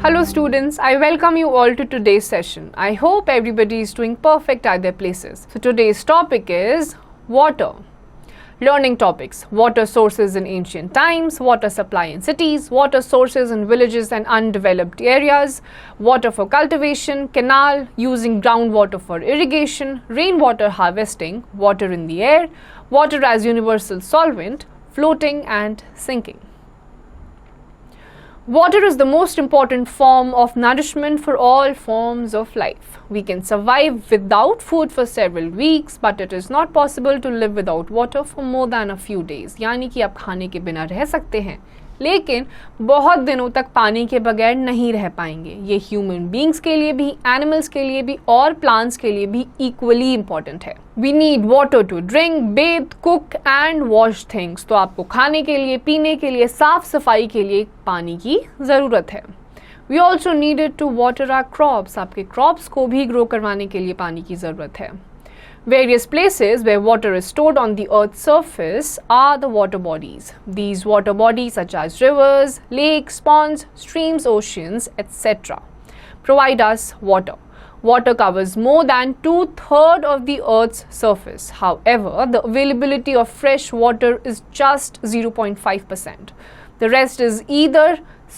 Hello students, I welcome you all to today's session. I hope everybody is doing perfect at their places. So today's topic is water. Learning topics: water sources in ancient times, water supply in cities, water sources in villages and undeveloped areas, water for cultivation, canal, using groundwater for irrigation, rainwater harvesting, water in the air, water as universal solvent, floating and sinking. Water is the most important form of nourishment for all forms of life. We can survive without food for several weeks, but it is not possible to live without water for more than a few days. यानी कि आप खाने के बिना रह सकते हैं, लेकिन बहुत दिनों तक पानी के बगैर नहीं रह पाएंगे. ये ह्यूमन बींग्स के लिए भी, एनिमल्स के लिए भी और प्लांट्स के लिए भी इक्वली इम्पॉर्टेंट है. We need water to drink, bathe, cook and wash things. तो आपको खाने के लिए, पीने के लिए, साफ सफाई के लिए पानी की ज़रूरत है. We also needed to water our crops. आपके क्रॉप्स को भी ग्रो करवाने के लिए पानी की ज़रूरत है. Various places where water is stored on the earth's surface are the water bodies. These water bodies, such as rivers, lakes, ponds, streams, oceans, etc., provide us water. Water covers more than 2/3 of the earth's surface. However, the availability of fresh water is just 0.5%. The rest is either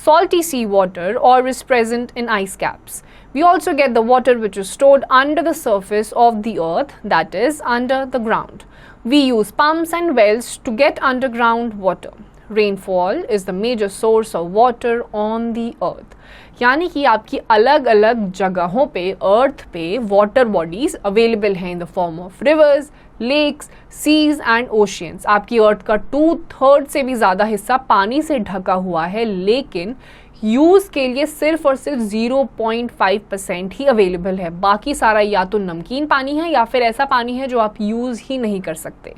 salty seawater or is present in ice caps. We also get the water which is stored under the surface of the earth, that is, under the ground. We use pumps and wells to get underground water. Rainfall is the major source of water on the earth. यानी कि आपकी अलग अलग जगहों पे अर्थ पे water bodies available हैं in the form of rivers, lakes, seas and oceans. आपकी अर्थ का 2/3 से भी ज़्यादा हिस्सा पानी से ढका हुआ है, लेकिन यूज़ के लिए सिर्फ और सिर्फ 0.5% ही अवेलेबल है. बाकी सारा या तो नमकीन पानी है या फिर ऐसा पानी है जो आप यूज़ ही नहीं कर सकते.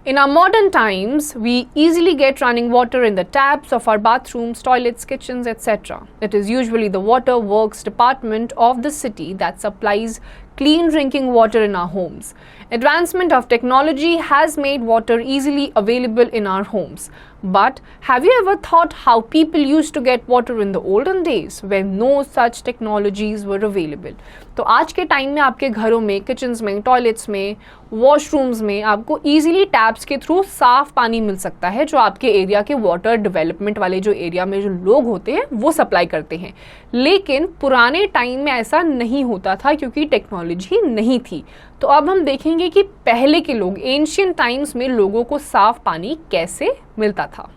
In our modern times, we easily get running water in the taps of our bathrooms, toilets, kitchens, etc. It is usually the water works department of the city that supplies clean drinking water in our homes. Advancement of technology has made water easily available in our homes. But have you ever thought how people used to get water in the olden days when no such technologies were available? तो आज के time में आपके घरों में, kitchens में, toilets में, washrooms में आपको इजीली टैप्स के थ्रू साफ पानी मिल सकता है, जो आपके एरिया के वाटर डेवलपमेंट वाले जो एरिया में जो लोग होते हैं वो सप्लाई करते हैं. लेकिन पुराने टाइम में ऐसा नहीं होता था क्योंकि टेक्नोलॉजी नहीं थी. तो अब हम देखेंगे कि पहले के लोग, एंशियंट टाइम्स में लोगों को साफ पानी कैसे मिलता था.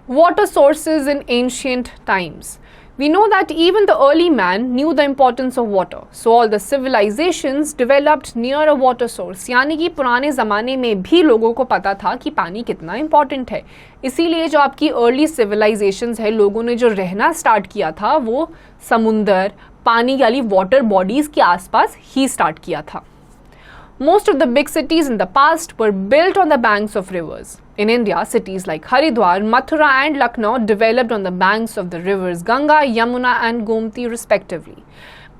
Water sources in ancient times. We know that even the early man knew the importance of water. So all the civilizations developed near a water source. यानी कि पुराने ज़माने में भी लोगों को पता था कि पानी कितना इम्पॉर्टेंट है. इसीलिए जो आपकी अर्ली सिविलाइजेशंस है, लोगों ने जो रहना स्टार्ट किया था वो समुंदर, पानी वाली वाटर बॉडीज़ के आसपास ही स्टार्ट किया था. Most of the big cities in the past were built on the banks of rivers. In India, cities like Haridwar, Mathura and Lucknow developed on the banks of the rivers Ganga, Yamuna and Gomti respectively.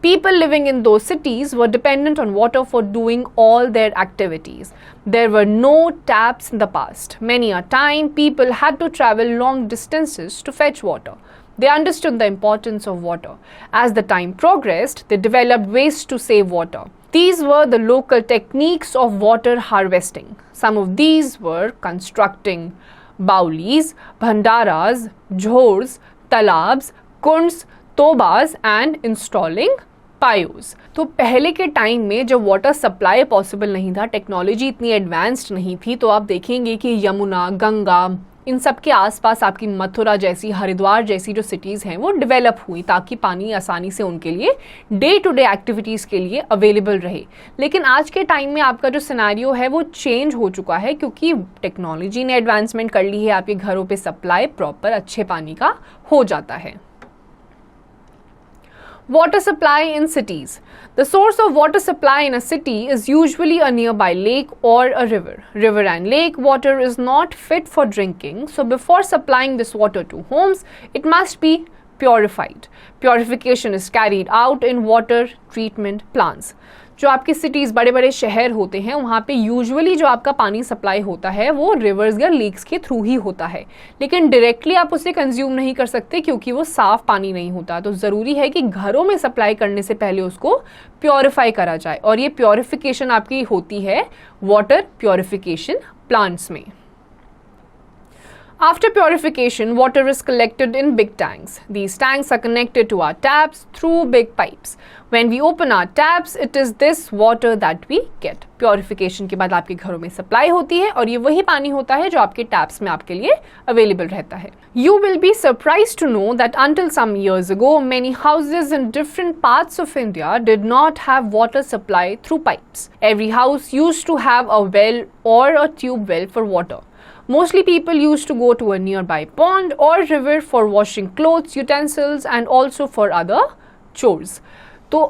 People living in those cities were dependent on water for doing all their activities. There were no taps in the past. Many a time, people had to travel long distances to fetch water. They understood the importance of water. As the time progressed, they developed ways to save water. These were the local techniques of water harvesting. Some of these were constructing baulis, bhandaras, jhors, talabs, kunds, tobas and installing पायोज. तो पहले के time में जब water supply possible नहीं था, technology इतनी advanced नहीं थी, तो आप देखेंगे कि यमुना, गंगा, इन सब के आसपास आपकी मथुरा जैसी, हरिद्वार जैसी जो सिटीज़ हैं वो डेवलप हुई ताकि पानी आसानी से उनके लिए डे टू डे एक्टिविटीज़ के लिए अवेलेबल रहे. लेकिन आज के टाइम में आपका जो सिनेरियो है वो चेंज हो चुका है क्योंकि टेक्नोलॉजी ने एडवांसमेंट कर ली है. आपके घरों पे सप्लाई प्रॉपर अच्छे पानी का हो जाता है. Water supply in cities. The source of water supply in a city is usually a nearby lake or a river. River and lake water is not fit for drinking, so before supplying this water to homes, it must be purified. Purification is carried out in water treatment plants. जो आपकी cities, बड़े बड़े शहर होते हैं, वहाँ पे usually जो आपका पानी सप्लाई होता है वो रिवर्स या लेक्स के थ्रू ही होता है, लेकिन डायरेक्टली आप उसे कंज्यूम नहीं कर सकते क्योंकि वो साफ़ पानी नहीं होता। तो ज़रूरी है कि घरों में सप्लाई करने से पहले उसको प्योरीफाई करा जाए, और ये प्योरीफिकेशन आपकी होती है वाटर प्योरीफिकेशन प्लांट्स में। After purification, water is collected in big tanks. These tanks are connected to our taps through big pipes. When we open our taps, it is this water that we get. Purification के बाद आपके घरों में supply होती है और ये वही पानी होता है जो आपके टैप्स में आपके लिए अवेलेबल रहता है। You will be surprised to know that until some years ago, many houses in different parts of India did not have water supply through pipes. Every house used to have a well or a tube well for water. Mostly people used to go to a nearby pond or river for washing clothes, utensils and also for other chores. तो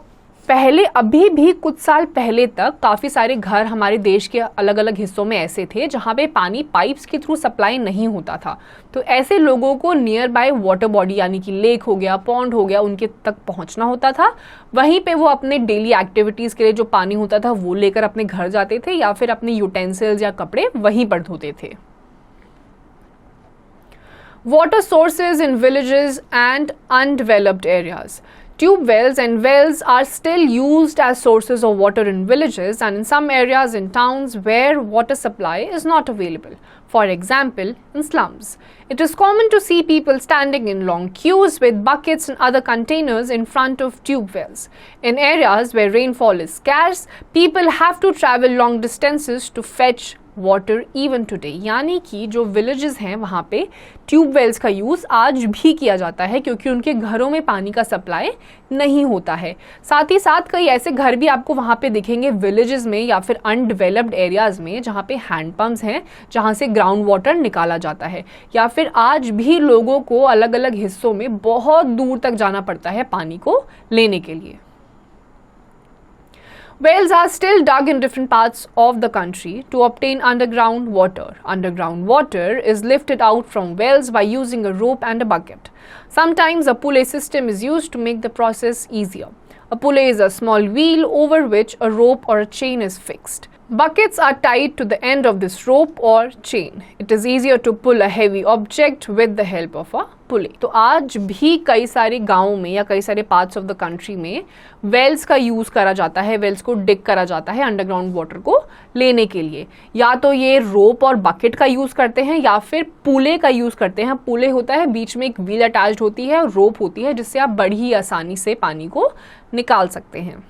पहले, अभी भी कुछ साल पहले तक काफ़ी सारे घर हमारे देश के अलग अलग हिस्सों में ऐसे थे जहाँ पे पानी पाइप्स के थ्रू सप्लाई नहीं होता था। तो ऐसे लोगों को नियर बाय वाटर बॉडी यानी कि लेक हो गया, पॉन्ड हो गया, उनके तक पहुँचना होता था। वहीं पे वो अपने डेली एक्टिविटीज़ के लिए जो पानी होता था वो लेकर अपने घर जाते थे या फिर अपने यूटेंसिल्स या कपड़े वहीं पर धोते थे। Water sources in villages and undeveloped areas. Tube wells and wells are still used as sources of water in villages and in some areas in towns where water supply is not available. For example, in slums. It is common to see people standing in long queues with buckets and other containers in front of tube wells. In areas where rainfall is scarce, people have to travel long distances to fetch water even today, यानी कि जो villages हैं वहाँ पे tube wells का use आज भी किया जाता है क्योंकि उनके घरों में पानी का सप्लाई नहीं होता है। साथ ही साथ कई ऐसे घर भी आपको वहाँ पे दिखेंगे विलेजेस में या फिर अनडेवलप्ड एरियाज़ में जहाँ पे हैंड पम्प्स हैं जहाँ से ग्राउंड वाटर निकाला जाता है, या फिर आज भी लोगों को अलग अलग हिस्सों में बहुत दूर तक जाना पड़ता है पानी को लेने के लिए। Wells are still dug in different parts of the country to obtain underground water. Underground water is lifted out from wells by using a rope and a bucket. Sometimes a pulley system is used to make the process easier. A pulley is a small wheel over which a rope or a chain is fixed. Buckets are tied to the end of this rope or chain. It is easier to pull a heavy object with the help of a pulley. तो आज भी कई सारे गाँवों में या कई सारे पार्ट्स ऑफ द कंट्री में वेल्स का यूज़ करा जाता है, वेल्स को डिग करा जाता है अंडरग्राउंड वाटर को लेने के लिए। या तो ये रोप और बकेट का यूज़ करते हैं या फिर पुले का यूज़ करते हैं। पुले होता है, बीच में एक व्हील अटैच्ड होती है और रोप होती है जिससे आप बड़ी ही आसानी से पानी को निकाल सकते हैं।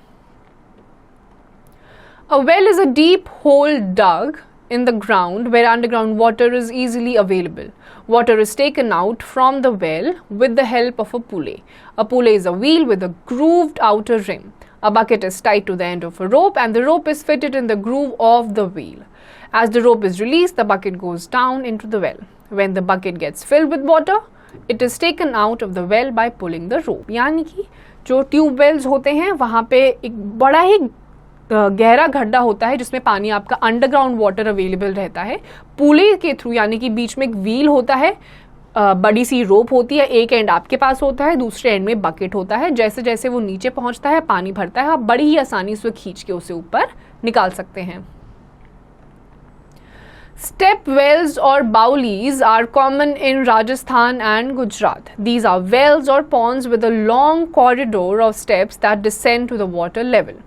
A well is a deep hole dug in the ground where underground water is easily available. Water is taken out from the well with the help of a pulley. A pulley is a wheel with a grooved outer rim. A bucket is tied to the end of a rope and the rope is fitted in the groove of the wheel. As the rope is released, the bucket goes down into the well. When the bucket gets filled with water, it is taken out of the well by pulling the rope. यानी कि जो tube wells होते हैं वहाँ पे एक बड़ा ही गहरा गड्ढा होता है जिसमें पानी आपका अंडरग्राउंड वाटर अवेलेबल रहता है पुले के थ्रू, यानी कि बीच में एक व्हील होता है, बड़ी सी रोप होती है, एक एंड आपके पास होता है, दूसरे एंड में बकेट होता है। जैसे जैसे वो नीचे पहुंचता है पानी भरता है, आप बड़ी ही आसानी से खींच के उसे ऊपर निकाल सकते हैं। Step wells or baulis are common in Rajasthan and Gujarat. These are wells or ponds with a long corridor of steps that descend to the water level.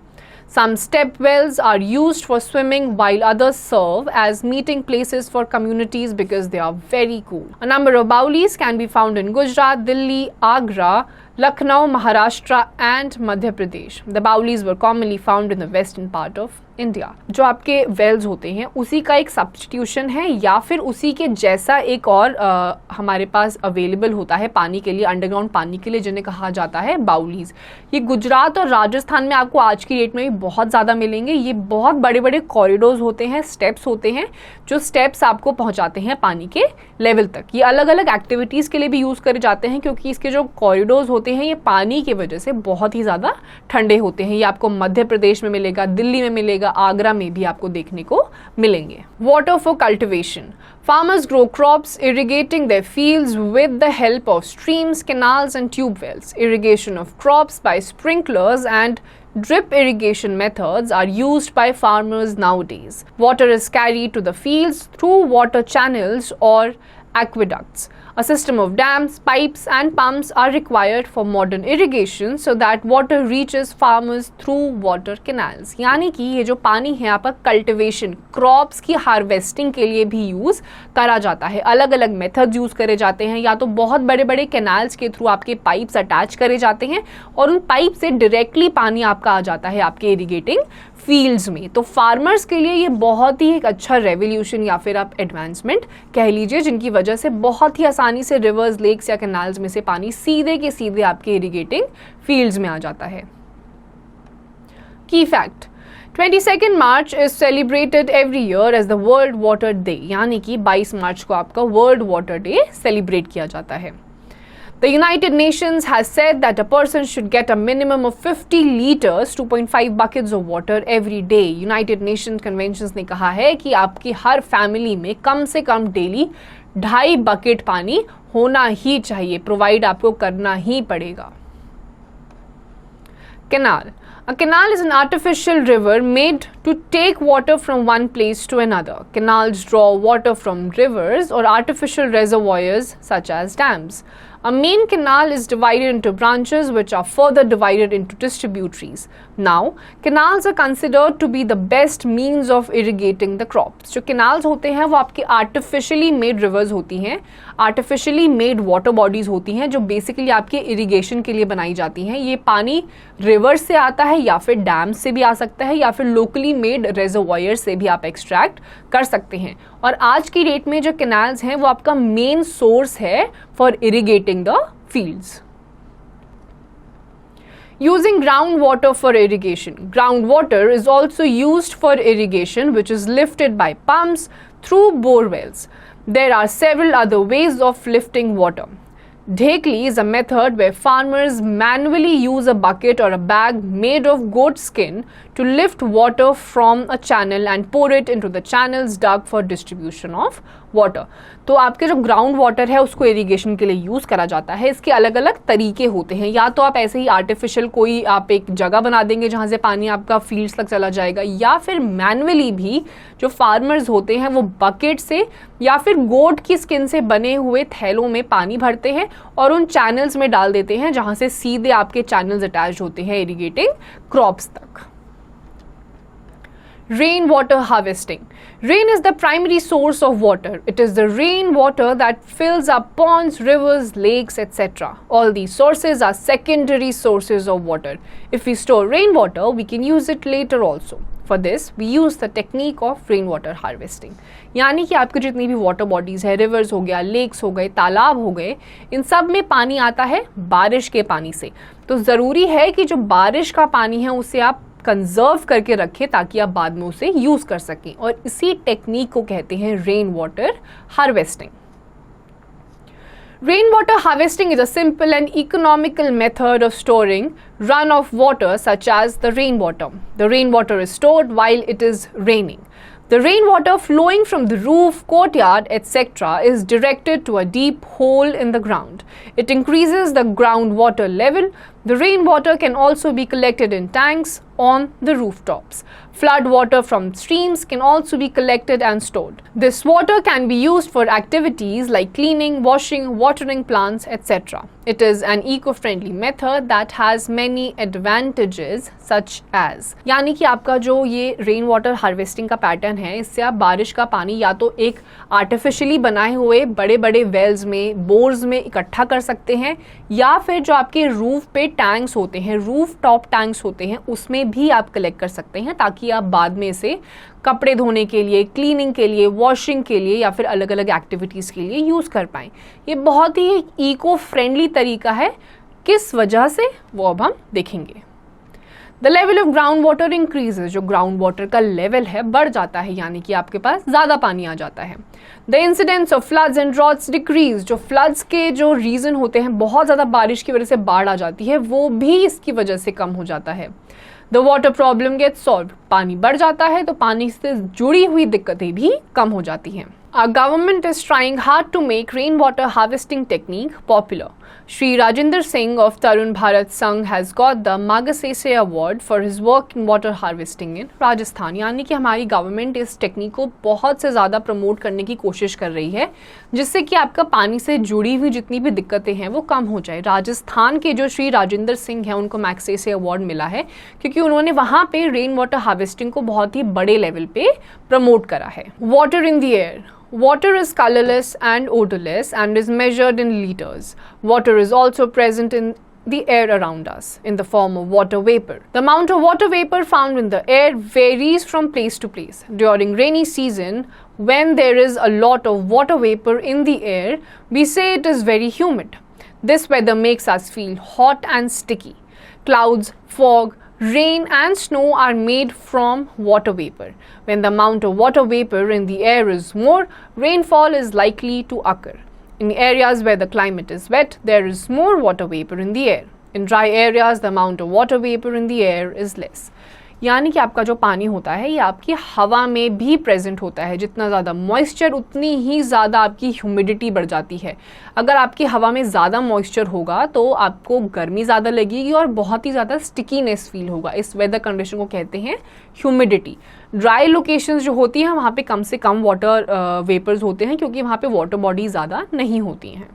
Some step wells are used for swimming while others serve as meeting places for communities because they are very cool. A number of baulis can be found in Gujarat, Delhi, Agra, Lucknow, Maharashtra and Madhya Pradesh. The baulis were commonly found in the western part of India. जो आपके Wales होते हैं उसी का एक substitution है या फिर उसी के जैसा एक और हमारे पास अवेलेबल होता है पानी के लिए, अंडरग्राउंड पानी के लिए, जिन्हें कहा जाता है बाउलीज। ये गुजरात और राजस्थान में आपको आज की डेट में भी बहुत ज़्यादा मिलेंगे। ये बहुत बड़े बड़े कॉरिडोर्स होते हैं, स्टेप्स होते हैं, जो स्टेप्स आपको पहुँचाते हैं पानी के लेवल तक। ये अलग अलग एक्टिविटीज़ के लिए भी यूज़ करे जाते हैं क्योंकि इसके जो कॉरिडोर्स होते हैं ये पानी की वजह से बहुत ही ज़्यादा ठंडे होते हैं। ये आपको मध्य प्रदेश में मिलेगा, दिल्ली में मिलेगा, मिलेगा, आगरा में भी आपको देखने को मिलेंगे। Water for cultivation, farmers grow crops irrigating their fields with the help of streams, canals and tube wells. Irrigation of crops by sprinklers and drip irrigation methods are used by farmers nowadays. Water is carried to the fields through water channels or aqueducts. A system of dams, pipes and pumps are required for modern irrigation so that water reaches farmers through water canals. यानी कि ये जो पानी है आपका cultivation, crops की harvesting के लिए भी यूज़ करा जाता है। अलग अलग मेथड्स यूज़ करे जाते हैं, या तो बहुत बड़े बड़े कैनाल्स के थ्रू आपके पाइप्स अटैच करे जाते हैं और उन पाइप से डायरेक्टली पानी आपका आ जाता है आपके इरिगेटिंग फील्ड्स में। तो फार्मर्स के लिए ये बहुत ही एक अच्छा रेवोल्यूशन या फिर आप एडवांसमेंट कह लीजिए, जिनकी वजह से बहुत ही आसानी से रिवर्स, लेक्स या कैनाल्स में से पानी सीधे के सीधे आपके इरिगेटिंग फील्ड्स में आ जाता है। की fact, 22 March is celebrated every year as the World Water Day, यानी कि 22 मार्च को आपका वर्ल्ड वाटर डे सेलिब्रेट किया जाता है। The United Nations has said that a person should get a minimum of 50 liters, 2.5 buckets of water every day. United Nations Conventions ने कहा है कि आपकी हर फैमिली में कम से कम डेली 2.5 बकेट पानी होना ही चाहिए, प्रोवाइड आपको करना ही पड़ेगा। Canal. A canal is an artificial river made to take water from one place to another. Canals draw water from rivers or artificial reservoirs such as dams. A main canal is divided into branches which are further divided into distributaries. Now, canals are considered to be the best means of irrigating the crops. जो canals होते हैं वो आपके artificially made rivers होती हैं, artificially made water bodies होती हैं जो basically आपके irrigation के लिए बनाई जाती हैं। ये पानी rivers से आता है या फिर डैम्स से भी आ सकता है या फिर locally made reservoirs से भी आप extract कर सकते हैं। और आज की डेट में जो canals हैं वो आपका main source है for irrigating the fields. Using groundwater for irrigation. Groundwater is also used for irrigation, which is lifted by pumps through bore wells. There are several other ways of lifting water. Dhekli is a method where farmers manually use a bucket or a bag made of goat skin to lift water from a channel and pour it into the channels dug for distribution of water. तो आपके जो ground water है उसको irrigation के लिए use करा जाता है। इसके अलग अलग तरीके होते हैं, या तो आप ऐसे ही आर्टिफिशियल कोई आप एक जगह बना देंगे जहाँ से पानी आपका फील्ड्स तक चला जाएगा, या फिर मैनुअली भी जो फार्मर्स होते हैं वो बकेट से या फिर गोट की स्किन से बने हुए थैलों में पानी भरते हैं और उन चैनल्स में डाल देते हैं जहाँ से सीधे आपके चैनल्स अटैच होते हैं इरिगेटिंग क्रॉप्स तक। Rainwater harvesting. Rain is the primary source of water. It is the rainwater that fills up ponds, rivers, lakes, etc. All these sources are secondary sources of water. If we store rainwater, we can use it later also. For this, we use the technique of rainwater harvesting. यानी कि आपके जितनी भी water bodies है, reverse हो गया, lakes हो गए, तालाब हो गए, इन सब में पानी आता है बारिश के पानी से। तो ज़रूरी है कि जो बारिश का पानी है उसे आप कंजर्व करके रखें ताकि आप बाद में उसे यूज कर सकें, और इसी टेक्निक को कहते हैं rain water harvesting. Rainwater harvesting is a simple and economical method of storing runoff water such as the rainwater. The rainwater is stored while it is raining. The rainwater flowing from the roof, courtyard, etc. is directed to a deep hole in the ground. It increases the groundwater level. The rainwater can also be collected in tanks on the rooftops. Flood water from streams can also be collected and stored. This water can be used for activities like cleaning, washing, watering plants, etc. It is an eco-friendly method that has many advantages such as, यानी कि आपका जो ये rain water harvesting का pattern है, इससे आप बारिश का पानी या तो एक आर्टिफिशियली बनाए हुए बड़े बड़े वेल्स में, बोर्स में इकट्ठा कर सकते हैं, या फिर जो आपके रूफ पे टैंक्स होते हैं, रूफ टॉप टैंक्स होते हैं, उसमें भी आप कलेक्ट कर सकते हैं ताकि आप बाद में इसे कपड़े धोने के लिए, क्लीनिंग के लिए, वॉशिंग के लिए या फिर अलग अलग एक्टिविटीज़ के लिए यूज़ कर पाएँ। ये बहुत ही इको फ्रेंडली तरीका है। किस वजह से वो अब हम देखेंगे। The level of ground water increases, जो ग्राउंड वाटर का लेवल है बढ़ जाता है, यानी कि आपके पास ज़्यादा पानी आ जाता है। The incidence of floods and droughts decrease, जो फ्लड्स के जो रीज़न होते हैं, बहुत ज़्यादा बारिश की वजह से बाढ़ आ जाती है, वो भी इसकी वजह से कम हो जाता है। The water problem gets solve, पानी बढ़ जाता है तो पानी से जुड़ी हुई दिक्कतें भी कम हो जाती हैं। Our government is trying hard to make rainwater harvesting technique popular. Shri Rajinder Singh of Tarun Bharat Sangh has got the Magsaysay Award for his work in water harvesting in Rajasthan. यानी कि हमारी government इस technique को बहुत से ज़्यादा promote करने की कोशिश कर रही है, जिससे कि आपका पानी से जुड़ी हुई जितनी भी दिक्कतें हैं वो कम हो जाए। राजस्थान के जो श्री राजेंद्र सिंह हैं उनको मैग्सेसे अवार्ड मिला है क्योंकि उन्होंने वहाँ पे रेन वाटर हार्वेस्टिंग को बहुत ही बड़े लेवल पे प्रमोट करा है। Water in the air. Water is colorless and odorless and is measured in liters. Water is also present in the air around us in the form of water vapor. The amount of water vapor found in the air varies from place to place. During rainy season, when there is a lot of water vapor in the air, we say it is very humid. This weather makes us feel hot and sticky. Clouds, fog, rain and snow are made from water vapor. When the amount of water vapor in the air is more, rainfall is likely to occur. In areas where the climate is wet, there is more water vapor in the air. In dry areas, the amount of water vapor in the air is less. यानी कि आपका जो पानी होता है ये आपकी हवा में भी प्रेजेंट होता है। जितना ज़्यादा मॉइस्चर उतनी ही ज़्यादा आपकी ह्यूमिडिटी बढ़ जाती है। अगर आपकी हवा में ज़्यादा मॉइस्चर होगा तो आपको गर्मी ज़्यादा लगेगी और बहुत ही ज़्यादा स्टिकीनेस फील होगा। इस वेदर कंडीशन को कहते हैं ह्यूमिडिटी। ड्राई लोकेशंस जो होती हैं वहाँ पे कम से कम वाटर वेपर्स होते हैं क्योंकि वहाँ पे वाटर बॉडी ज़्यादा नहीं होती हैं।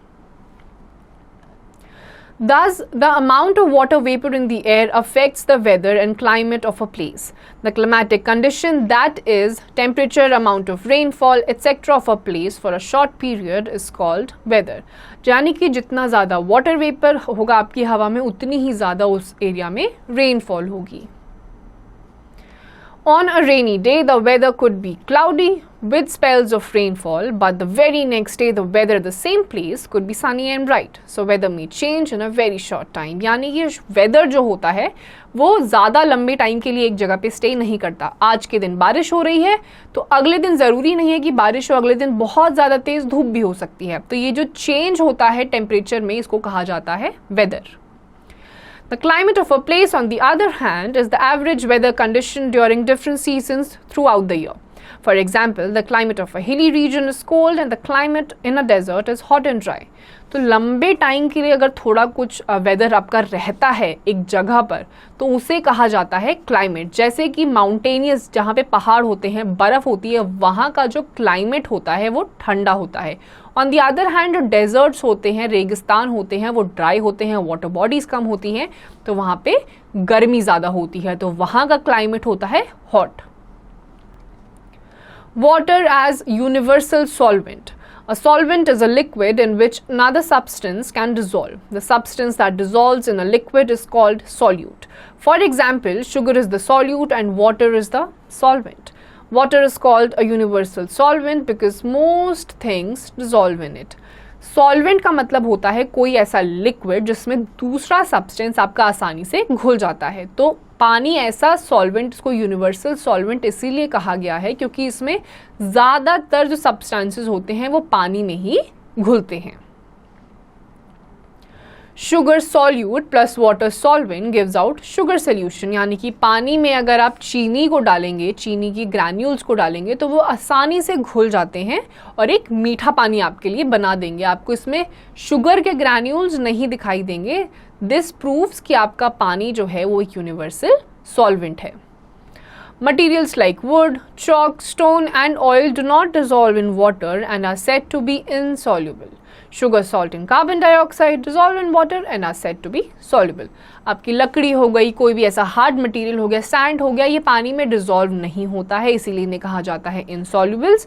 Thus, the amount of water vapor in the air affects the weather and climate of a place. The climatic condition, that is, temperature, amount of rainfall, etc. of a place for a short period is called weather. यानी कि जितना ज़्यादा water vapour होगा आपकी हवा में उतनी ही ज़्यादा उस एरिया में रेनफॉल होगी। On a rainy day, the weather could be cloudy with spells of rainfall, but the very next day, the weather at the same place could be sunny and bright. So, weather may change in a very short time. यानी कि weather जो होता है वो ज़्यादा लंबे time के लिए एक जगह पे स्टे नहीं करता। आज के दिन बारिश हो रही है तो अगले दिन ज़रूरी नहीं है कि बारिश हो, अगले दिन बहुत ज़्यादा तेज़ धूप भी हो सकती है। तो ये जो चेंज होता है टेम्परेचर में इसको कहा जाता है weather. The climate of a place, on the other hand, is the average weather condition during different seasons throughout the year. For example, the climate of a hilly region is cold and the climate in a desert is hot and dry. तो लंबे time के लिए अगर थोड़ा कुछ weather आपका रहता है एक जगह पर तो उसे कहा जाता है क्लाइमेट। जैसे कि माउंटेनियस जहाँ पे पहाड़ होते हैं, बर्फ़ होती है, वहाँ का जो क्लाइमेट होता है वो ठंडा होता है। ऑन दी अदर हैंड जो डेजर्ट्स होते हैं, रेगिस्तान होते हैं, वो ड्राई होते हैं, वाटर बॉडीज़ कम होती हैं, तो वहाँ पे गर्मी ज़्यादा होती है, तो वहाँ का क्लाइमेट होता है hot. Water as universal solvent. A solvent is a liquid in which another substance can dissolve. The substance that dissolves in a liquid is called solute. For example, sugar is the solute and water is the solvent. Water is called a universal solvent because most things dissolve in it. Solvent का मतलब होता है कोई ऐसा liquid जिसमें दूसरा substance आपका आसानी से घुल जाता है। तो पानी ऐसा सॉल्वेंट, इसको यूनिवर्सल सॉल्वेंट इसीलिए कहा गया है क्योंकि इसमें ज़्यादातर जो सब्सटेंसेस होते हैं वो पानी में ही घुलते हैं। Sugar solute plus water solvent gives out sugar solution, यानी कि पानी में अगर आप चीनी को डालेंगे, चीनी की ग्रैन्यूल्स को डालेंगे तो वो आसानी से घुल जाते हैं और एक मीठा पानी आपके लिए बना देंगे। आपको इसमें शुगर के ग्रैन्यूल्स नहीं दिखाई देंगे। दिस प्रूव्स कि आपका पानी जो है वो एक यूनिवर्सल सॉल्वेंट है। Materials like wood, chalk, stone and oil do not dissolve in water and are said to be insoluble. Sugar, salt and carbon dioxide dissolve in water and are said to be soluble. आपकी लकड़ी हो गई, कोई भी ऐसा hard material हो गया, sand हो गया, ये पानी में डिसॉल्व नहीं होता है, इसीलिए इन्हें कहा जाता है insolubles.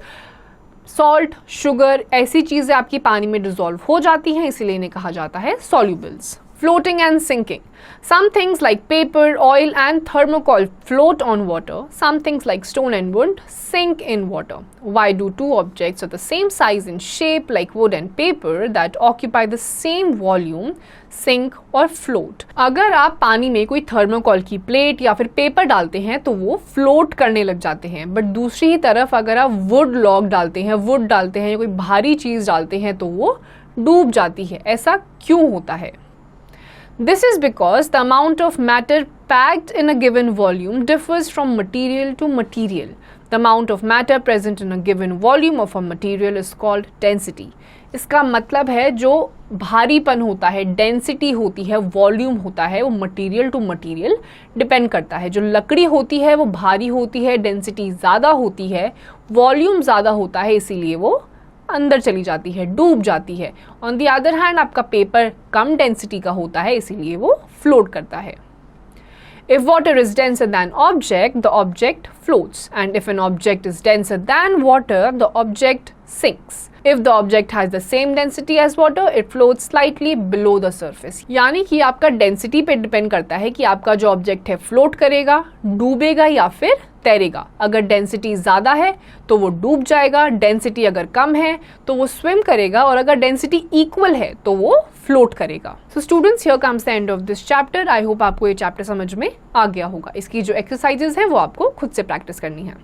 सॉल्ट, शुगर ऐसी चीज़ें आपकी पानी में डिसॉल्व हो जाती हैं, इसीलिए इन्हें कहा जाता है solubles. Floating and sinking. Some things like paper, oil and thermocol float on water. Some things like stone and wood sink in water. Why do two objects of the same size and shape like wood and paper that occupy the same volume sink or float? अगर आप पानी में कोई thermocol की plate या फिर paper डालते हैं तो वो फ्लोट करने लग जाते हैं, बट दूसरी ही तरफ अगर आप वुड लॉग डालते हैं, वुड डालते हैं या कोई भारी चीज़ डालते हैं तो वो डूब जाती है। ऐसा क्यों होता है? This is because the amount of matter packed in a given volume differs from material to material. The amount of matter present in a given volume of a material is called density. इसका मतलब है जो भारीपन होता है, density होती है, volume होता है, वो मटेरियल टू मटेरियल डिपेंड करता है. जो लकड़ी होती है वो भारी होती है, डेंसिटी ज़्यादा होती है, वॉल्यूम ज़्यादा होता है, इसीलिए वो अंदर चली जाती है, डूब जाती है. ऑन द अदर हैंड आपका पेपर कम डेंसिटी का होता है, इसीलिए वो फ्लोट करता है. If water is denser than object, the object floats, and if an object is denser than water, the object sinks. If the object has the same density as water, it floats slightly below the surface. यानी कि आपका density पे depend करता है कि आपका जो object है फ्लोट करेगा, डूबेगा या फिर तैरेगा. अगर डेंसिटी ज़्यादा है तो वो डूब जाएगा, डेंसिटी अगर कम है तो वो स्विम करेगा, और अगर डेंसिटी इक्वल है तो वो फ्लोट करेगा. So students, here comes the end of this chapter. I hope आपको ये चैप्टर समझ में आ गया होगा. इसकी जो एक्सरसाइजेज है वो आपको खुद से प्रैक्टिस करनी है.